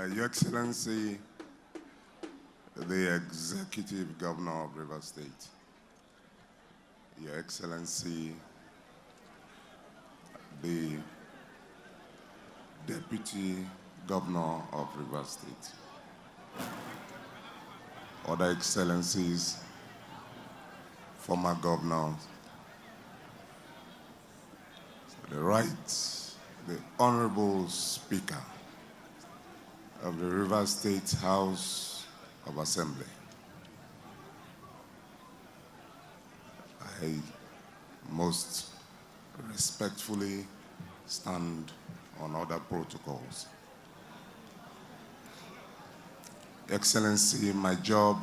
Your Excellency, the Executive Governor of Rivers State, Your Excellency, the Deputy Governor of Rivers State, other Excellencies, former governors, the the Honorable Speaker of the Rivers State House of Assembly. I most respectfully stand on other protocols. Excellency, my job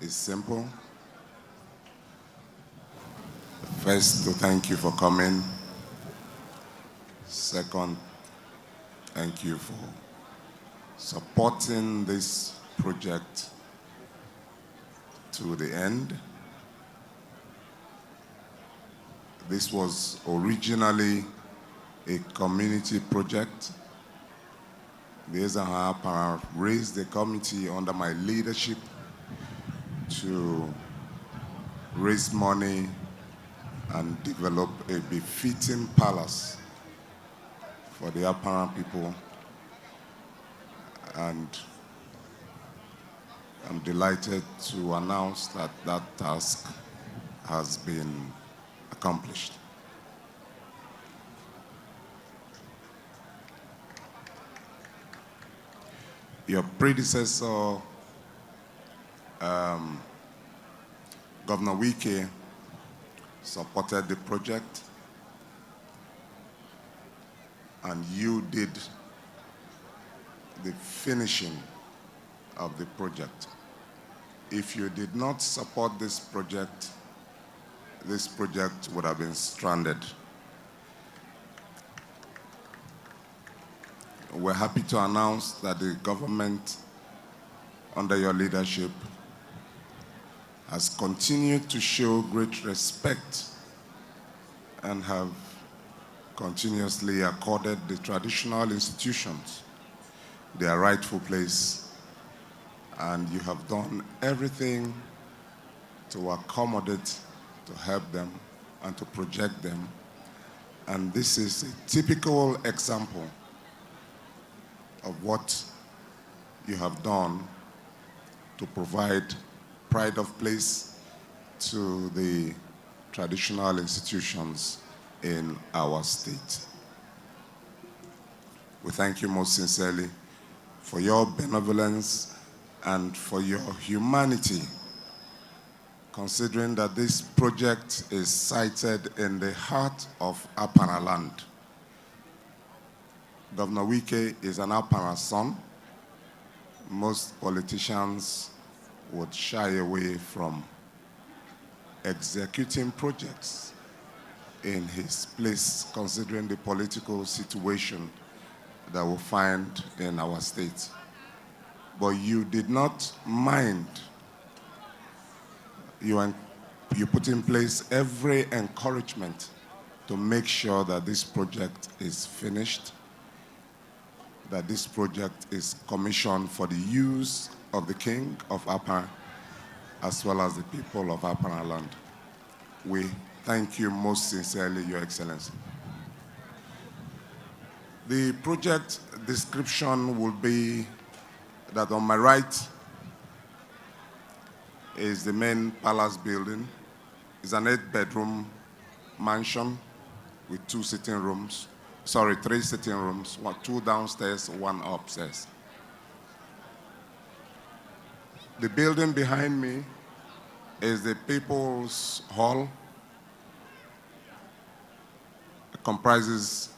is simple. First, to thank you for coming. Second, thank you for supporting this project to the end. This was originally a community project. The Apara raised a committee under my leadership to raise money and develop a befitting palace for the Apara people. And I'm delighted to announce that that task has been accomplished. Your predecessor, Governor Wike, supported the project, and you did the finishing of the project. If you did not support this project would have been stranded. We're happy to announce that the government, under your leadership, has continued to show great respect and have continuously accorded the traditional institutions their rightful place, and you have done everything to accommodate, to help them, and to project them. And this is a typical example of what you have done to provide pride of place to the traditional institutions in our state. We thank you most sincerely for your benevolence and for your humanity, considering that this project is sited in the heart of Apara land. Governor Wike is an Apara son. Most politicians would shy away from executing projects in his place, considering the political situation that we find in our state. But you did not mind. You put in place every encouragement to make sure that this project is finished, that this project is commissioned for the use of the King of Apara, as well as the people of Apara land. We thank you most sincerely, Your Excellency. The project description will be that on my right is the main palace building. It's an 8-bedroom mansion with 3 sitting rooms, 2 downstairs, 1 upstairs. The building behind me is the People's Hall. It comprises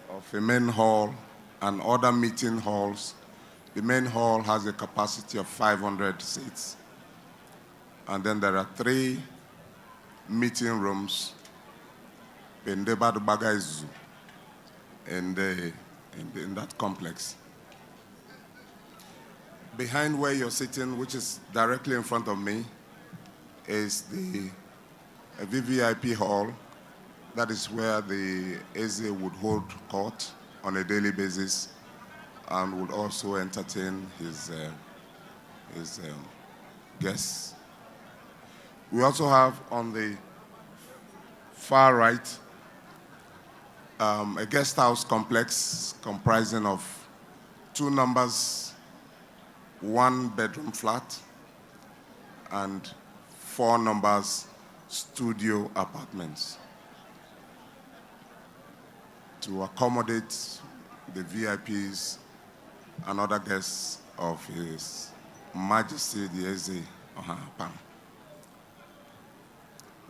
of a main hall and other meeting halls. The main hall has a capacity of 500 seats. And then there are 3 meeting rooms in that complex. Behind where you're sitting, which is directly in front of me, is the VVIP hall. That is where the Eze would hold court on a daily basis. and would also entertain his guests. We also have on the far right a guest house complex comprising of 2 numbers, 1-bedroom flat, and 4 numbers studio apartments to accommodate the VIPs and other guests of His Majesty the Eze Apara.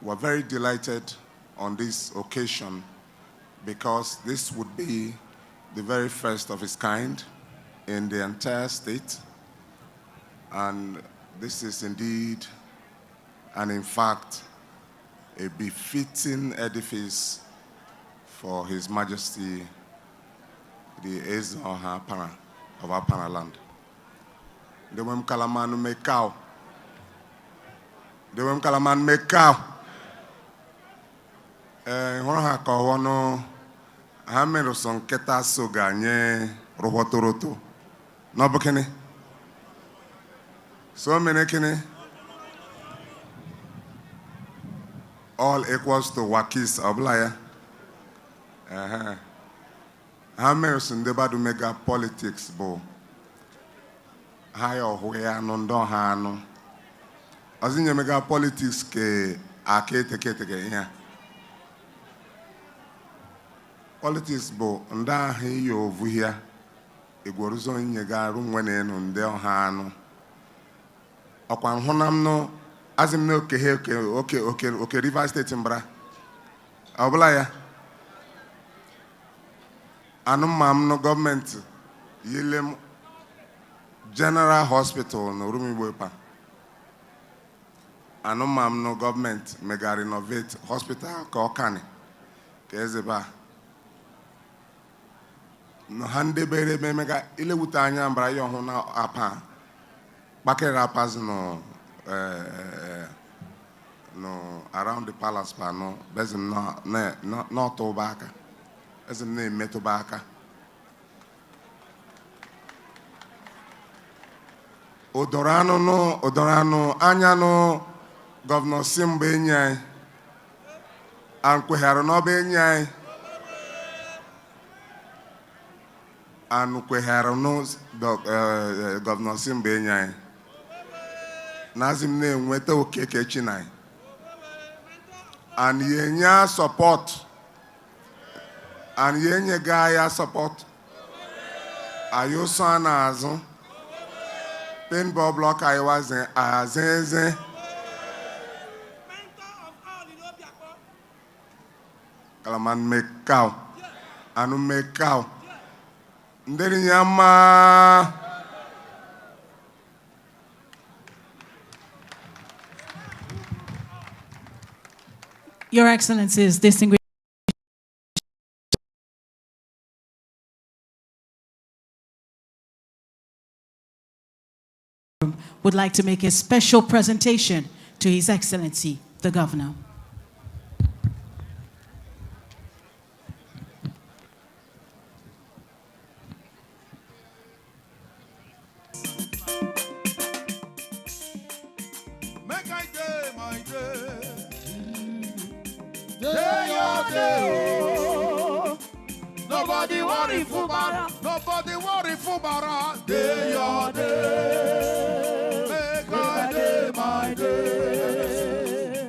We're very delighted on this occasion because this would be the very first of its kind in the entire state, and this is indeed and in fact a befitting edifice for His Majesty the Eze Apara of Apara land. The Wem Kalamanu Mekau. The Wem Kalaman Mekau. Ha ka ọnụ ha mere so nketa so ganye robotoroto n'ọbụ kini so many kini all equals to wakis ọbụla ya ha mere so ndị badu mega politics bụ ha ya ọhụ ya anụ ndị ọha anụ ọzinye mega politics ke aka eteketeke ihe politics bụ ndị ahụ iyi ovu ya igworuzo nyegarụ nwene nụ ndị ọha anụ ọkwa nhụnam nụ azim na oke Rivers State mbara ọbụla ya anụmam nụ gọọmenti yile General Hospital na Rumuigbo pa anụmam nụ gọọmenti mega renovate hospital ka ọkani ka ezeba no hande bere mega ile wuta anya mbara ya ọhụ na apa bakere apas no around the palace pa no bezim no to baka ezim na emeto baka odorano anya no Governor Simba enyi an kweghara n'ọba enyi anyị and kweghara n'ụzọ Governor Simba enyi anyị nazim na-enweta okeke chinai and yenye support and yenye gaya support ayoso na azụ paintball block ayiwaze azenze Kalaman mekau anu mekau nderi nyama Your Excellencies, distinguished would like to make a special presentation to His Excellency, the Governor. Nobody worry Fubara, nobody worry Fubara. Day your day, make my day my day.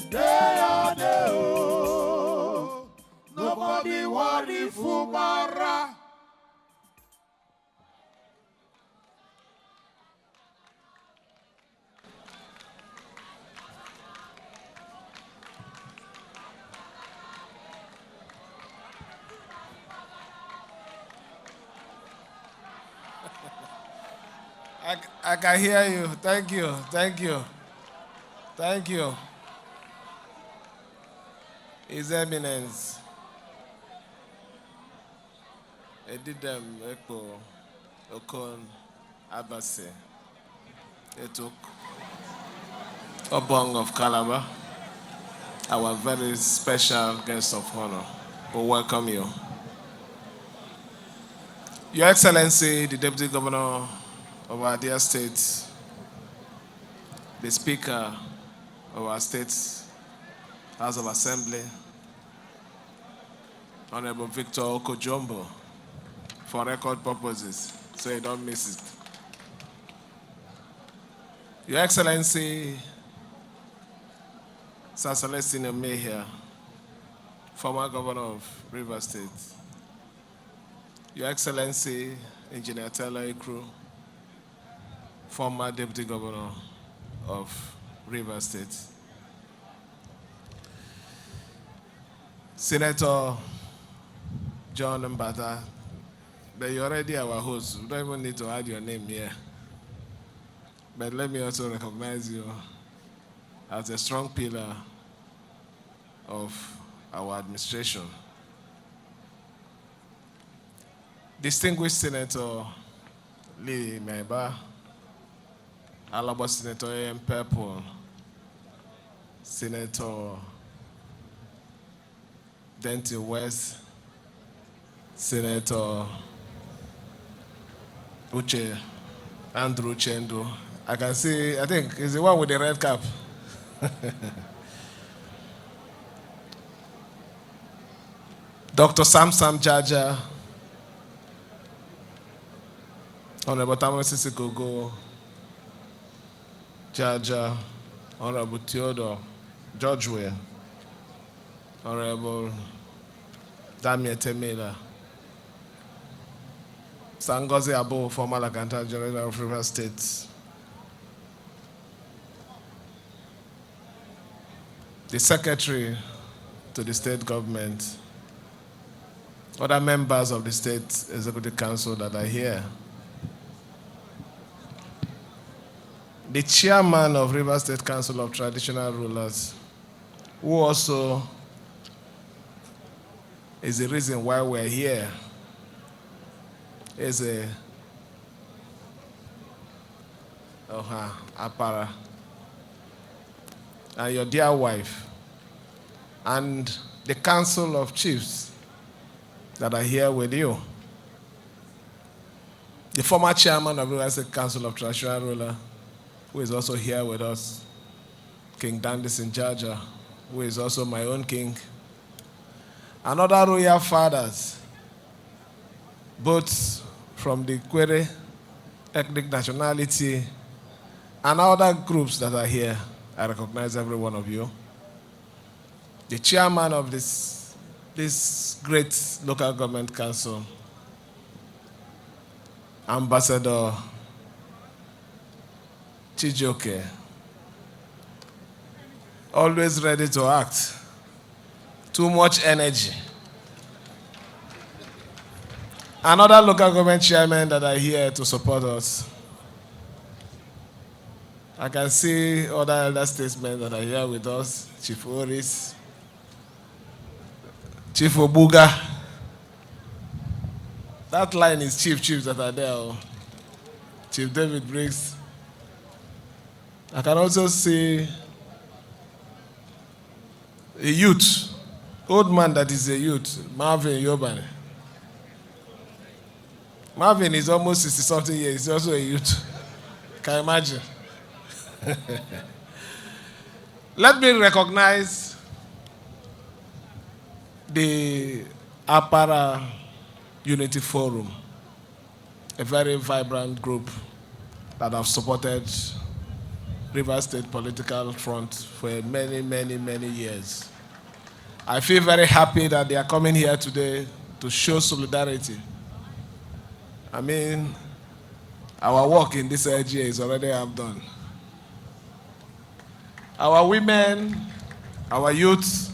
Day your day, oh. Nobody worry Fubara. I can hear you. Thank you. Thank you. Thank you. His Eminence. Edidem Ekpo Okon Abase. They took OBONG of Calabar, our very special guest of honor. We welcome you. Your Excellency, the Deputy Governor of our dear state, the Speaker of our state House of Assembly, Honorable Victor Okojombo, for record purposes, so you don't miss it. Your Excellency, Sir Celestino Mejia, former Governor of Rivers State, Your Excellency, Engineer Taylor Ikru, former Deputy Governor of Rivers State, Senator John Mbata, but you're already our host. We don't even need to add your name here. But let me also recognize you as a strong pillar of our administration. Distinguished Senator Lee Maiba, Alaba Senator A.M. Purple, Senator Denty West, Senator Andrew Chendo. I can see, I think it's the one with the red cap. Dr. Sam Jaja, Honorable Tamasi Sikogo, Jaja, Honorable Theodore George Weah, Honorable Damien Temela, Sangozi Abo, former Laganta General of Rivers State, the Secretary to the State Government, other members of the State Executive Council that are here, the Chairman of Rivers State Council of Traditional Rulers, who also is the reason why we're here, is a Apara, and your dear wife, and the Council of Chiefs that are here with you. The former chairman of the Rivers State Council of Traditional Ruler, who is also here with us, King Dandis Jaja, who is also my own king, and other royal fathers, both from the Kwere ethnic nationality and other groups that are here. I recognize every one of you. The chairman of this great local government council, Ambassador Chijoke, always ready to act. Too much energy. Another local government chairman that are here to support us. I can see other elder statesmen that are here with us, Chief Oris, Chief Obuga. That line is chiefs that are there. Chief David Briggs. I can also see a youth, old man that is a youth, Marvin Yobane. Marvin is almost 60-something years, he's also a youth. Can you imagine? Let me recognize the Apara Unity Forum, a very vibrant group that have supported Rivers State political front for many years. I feel very happy that they are coming here today to show solidarity. I mean, our work in this area is already half done. Our women, our youth,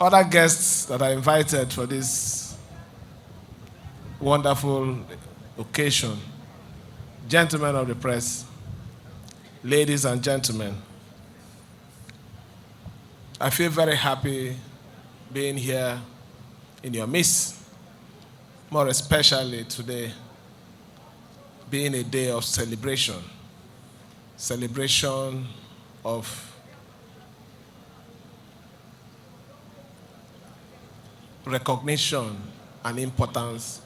other guests that are invited for this wonderful occasion, gentlemen of the press, ladies and gentlemen, I feel very happy being here in your midst, more especially today being a day of celebration of recognition and importance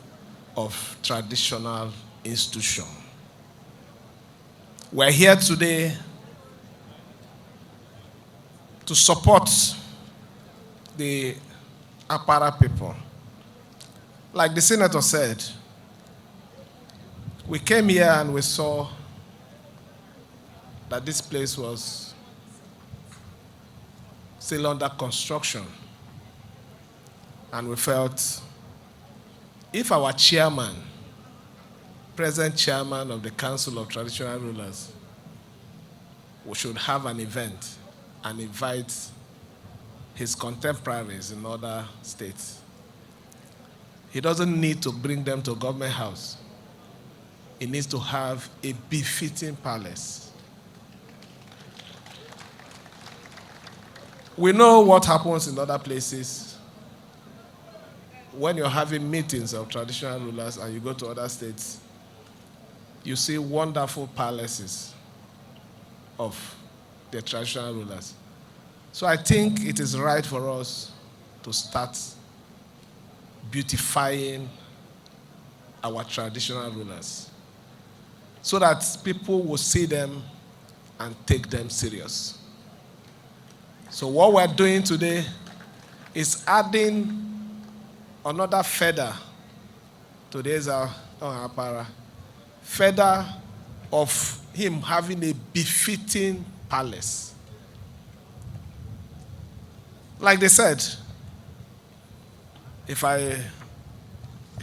of traditional institution. We're here today to support the Apara people. Like the senator said, we came here and we saw that this place was still under construction. And we felt if our chairman, present chairman of the Council of Traditional Rulers, we should have an event and invite his contemporaries in other states. He doesn't need to bring them to Government House. He needs to have a befitting palace. We know what happens in other places. When you're having meetings of traditional rulers and you go to other states, you see wonderful palaces of the traditional rulers. So I think it is right for us to start beautifying our traditional rulers so that people will see them and take them serious. So what we're doing today is adding another feather to this Apara, feather of him having a befitting palace. Like they said, if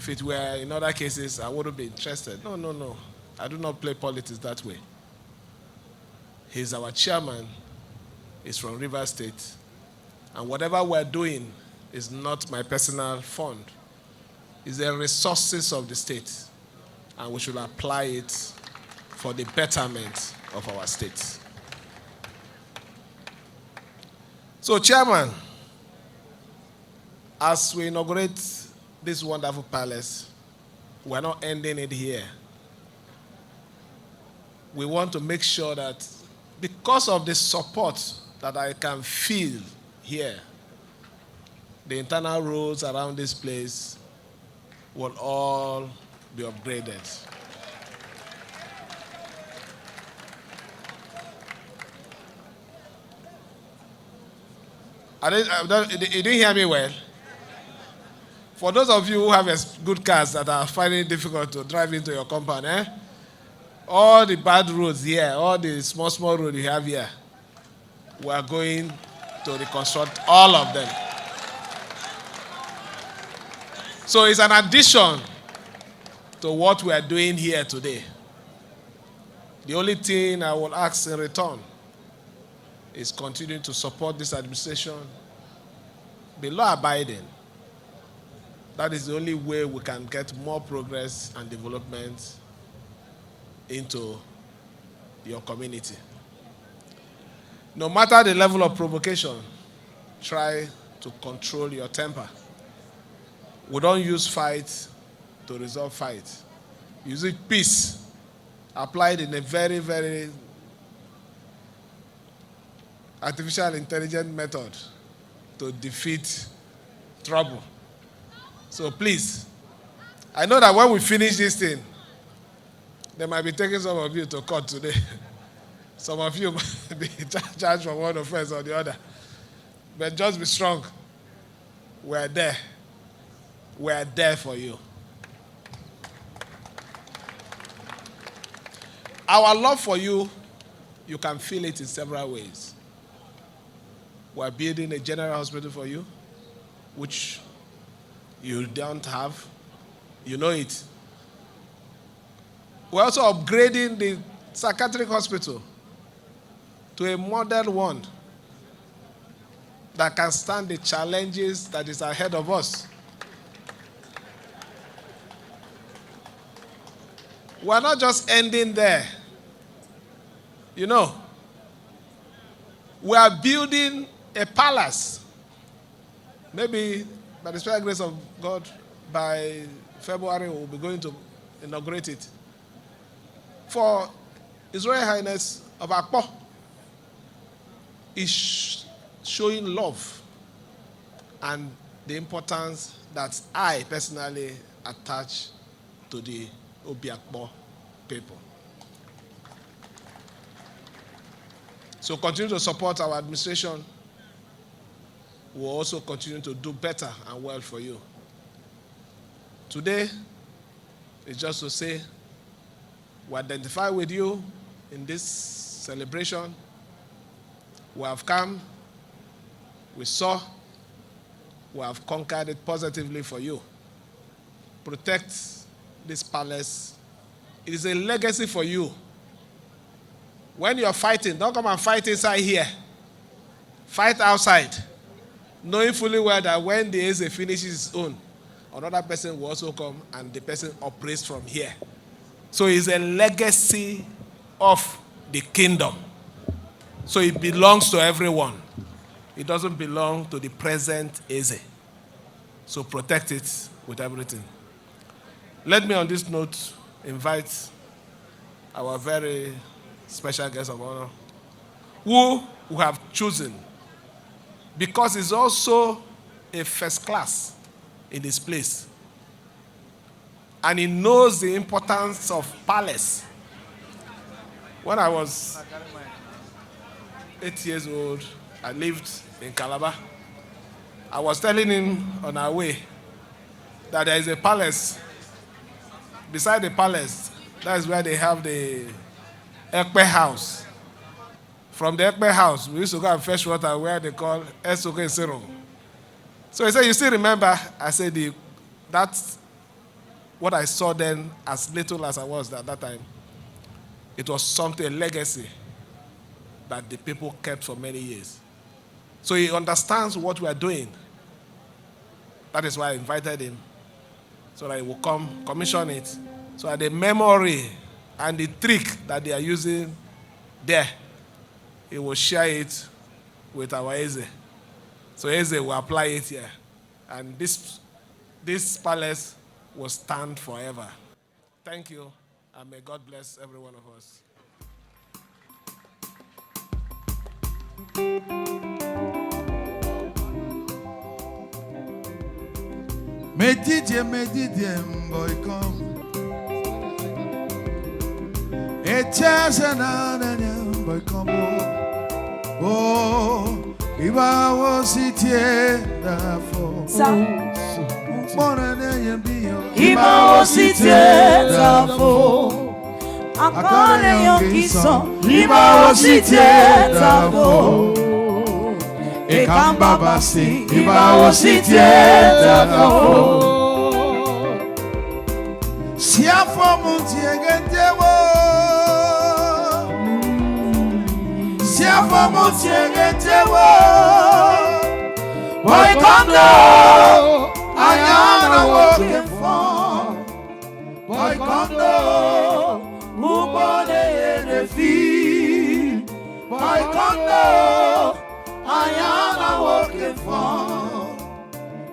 it were in other cases, I wouldn't be interested. No. I do not play politics that way. He's our chairman. He's from Rivers State. And whatever we're doing is not my personal fund. It's the resources of the state. And we should apply it for the betterment of our state. So, Chairman, as we inaugurate this wonderful palace, we're not ending it here. We want to make sure that because of the support that I can feel here, the internal roads around this place will all be upgraded. You didn't hear me well? For those of you who have good cars that are finding it difficult to drive into your compound, all the bad roads here, all the small roads you have here, we are going to reconstruct all of them. So it's an addition to what we are doing here today. The only thing I will ask in return is continuing to support this administration, be law-abiding. That is the only way we can get more progress and development into your community. No matter the level of provocation, try to control your temper. We don't use fight to resolve fight. Use peace, applied in a very, very artificial intelligence method to defeat trouble. So please, I know that when we finish this thing, they might be taking some of you to court today. Some of you might be charged for one offense or the other. But just be strong. We're there. We're there for you. Our love for you, you can feel it in several ways. We're building a general hospital for you, which you don't have. You know it. We're also upgrading the psychiatric hospital to a modern one that can stand the challenges that is ahead of us. We're not just ending there. You know, we are building a palace. Maybe by the special grace of God, by February, we'll be going to inaugurate it. For His Royal Highness of Akpor is showing love and the importance that I personally attach to the Obio Akpor people. So continue to support our administration. We'll also continue to do better and well for you. Today is just to say we identify with you in this celebration. We have come, we saw, we have conquered it positively for you. Protect this palace. It is a legacy for you. When you are fighting, don't come and fight inside here. Fight outside, knowing fully well that when the Eze finishes his own, another person will also come and the person operates from here. So it's a legacy of the kingdom. So it belongs to everyone. It doesn't belong to the present Eze. So protect it with everything. Let me on this note invite our very special guest of honor, who we have chosen because he's also a first class in this place. And he knows the importance of palace. When I was 8 years old, I lived in Calabar. I was telling him on our way that there is a palace. Beside the palace, that is where they have the Ekpe house. From the Ekpe house, we used to go and fetch water where they call Esoke Sero. So he said, you still remember? I said, that's what I saw then, as little as I was at that time. It was something, a legacy that the people kept for many years. So he understands what we are doing. That is why I invited him, so that he will come, commission it, so that the memory and the trick that they are using there, he will share it with our Eze. So Eze will apply it here. And this palace will stand forever. Thank you, and may God bless every one of us. Medidie, boy, come. Echazana, boy, come. Oh, if I was it here, if I was it here, I call a young son. If I was it here, e kamba basi iba ositieta sia fomu tiegentewo boy kondo ayana working for boy kondo ubone enefi boy kondo I am working for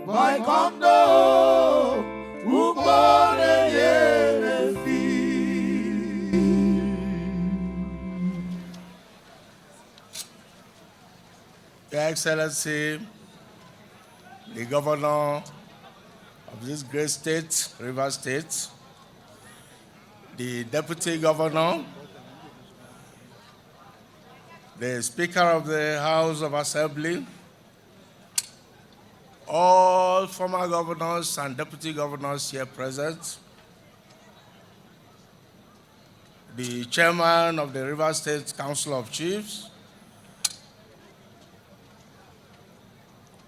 my condo, who bought a Your Excellency, the Governor of this great state, Rivers State, the Deputy Governor, the Speaker of the House of Assembly, all former governors and deputy governors here present, the Chairman of the Rivers State Council of Chiefs.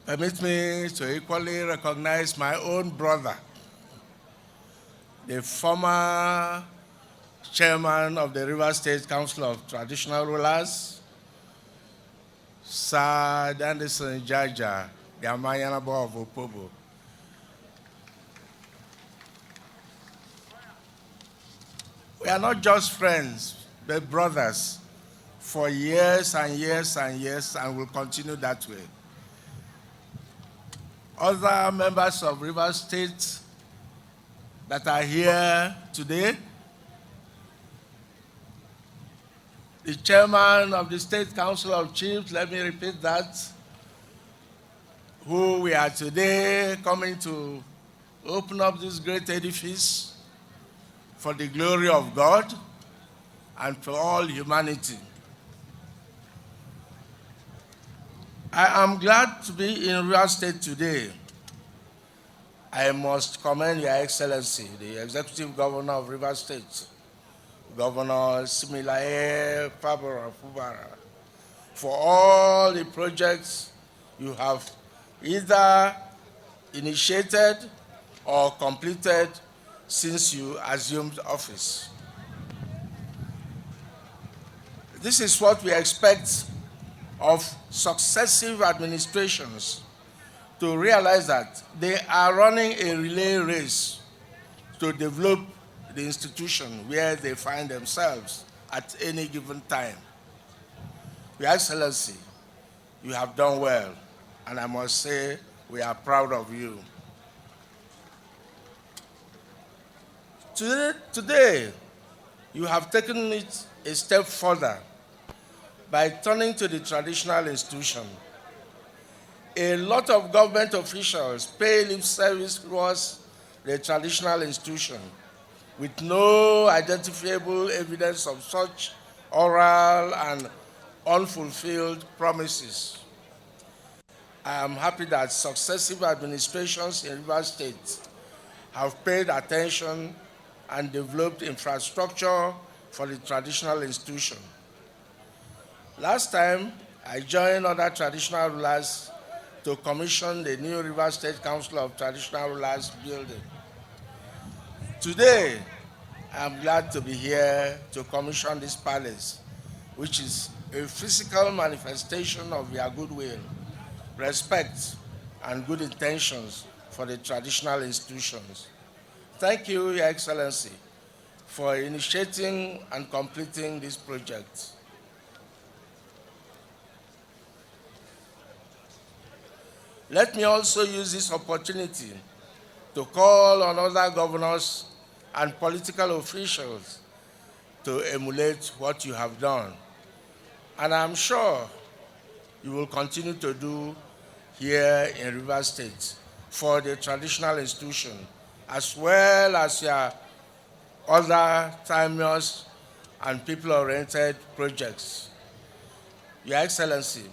Permit me to equally recognize my own brother, the former Chairman of the Rivers State Council of Traditional Rulers, Sir Anderson Jaja, the Amayanabo of Opobo. We are not just friends, but brothers for years and years and years, and will continue that way. Other members of Rivers State that are here today, the Chairman of the State Council of Chiefs, let me repeat that, who we are today coming to open up this great edifice, for the glory of God and for all humanity. I am glad to be in Rivers State today. I must commend Your Excellency, the Executive Governor of Rivers State, Governor Siminalayi Fubara, for all the projects you have either initiated or completed since you assumed office. This is what we expect of successive administrations, to realize that they are running a relay race to develop the institution where they find themselves at any given time. Your Excellency, you have done well, and I must say we are proud of you. Today, you have taken it a step further by turning to the traditional institution. A lot of government officials pay lip service towards the traditional institution with no identifiable evidence of such oral and unfulfilled promises. I am happy that successive administrations in Rivers State have paid attention and developed infrastructure for the traditional institution. Last time, I joined other traditional rulers to commission the new Rivers State Council of Traditional Rulers building. Today, I'm glad to be here to commission this palace, which is a physical manifestation of your goodwill, respect, and good intentions for the traditional institutions. Thank you, Your Excellency, for initiating and completing this project. Let me also use this opportunity to call on other governors and political officials to emulate what you have done. And I'm sure you will continue to do here in Rivers State for the traditional institution, as well as your other timeless and people-oriented projects. Your Excellency,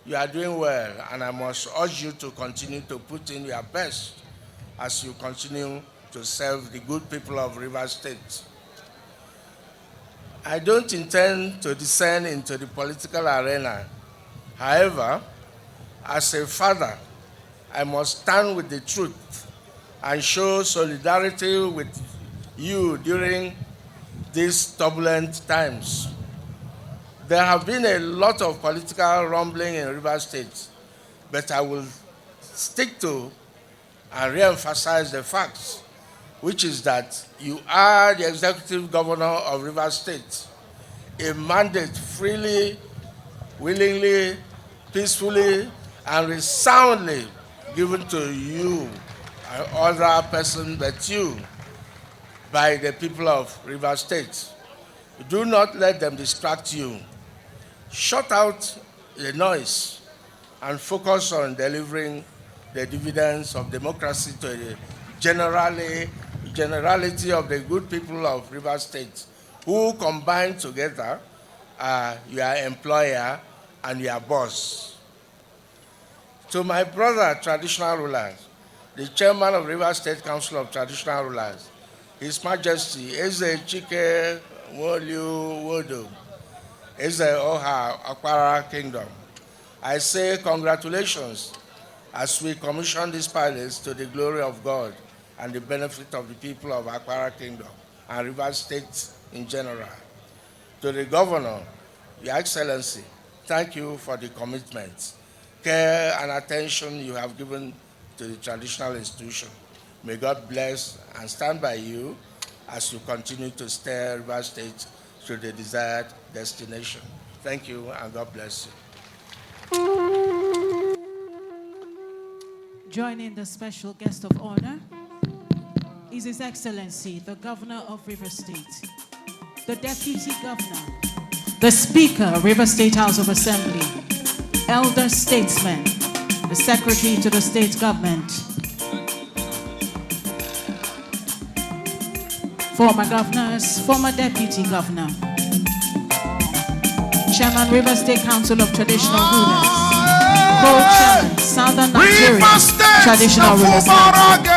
you are doing well, and I must urge you to continue to put in your best as you continue to serve the good people of Rivers State. I don't intend to descend into the political arena. However, as a father, I must stand with the truth and show solidarity with you during these turbulent times. There have been a lot of political rumbling in Rivers State, but I will stick to and re-emphasize the facts, which is that you are the Executive Governor of Rivers State, a mandate freely, willingly, peacefully, and resoundly given to you and other person but you by the people of Rivers State. Do not let them distract you. Shut out the noise and focus on delivering the dividends of democracy to the generality of the good people of Rivers State, who combine together your employer and your boss. To my brother, traditional rulers, the chairman of Rivers State Council of Traditional Rulers, His Majesty Eze Chike Wolu Wodo, Eze Oha Opara Kingdom, I say congratulations as we commission this palace to the glory of God and the benefit of the people of Apara Kingdom and Rivers State in general. To the Governor, Your Excellency, thank you for the commitment, care, and attention you have given to the traditional institution. May God bless and stand by you as you continue to steer Rivers State to the desired destination. Thank you, and God bless you. Joining the special guest of honor is His Excellency, the Governor of Rivers State, the Deputy Governor, the Speaker, Rivers State House of Assembly, Elder Statesman, the Secretary to the State Government. former governors, former deputy governor, Chairman River State Council of Traditional Rulers, Co-Chairman Southern Nigeria Traditional Rulers Council,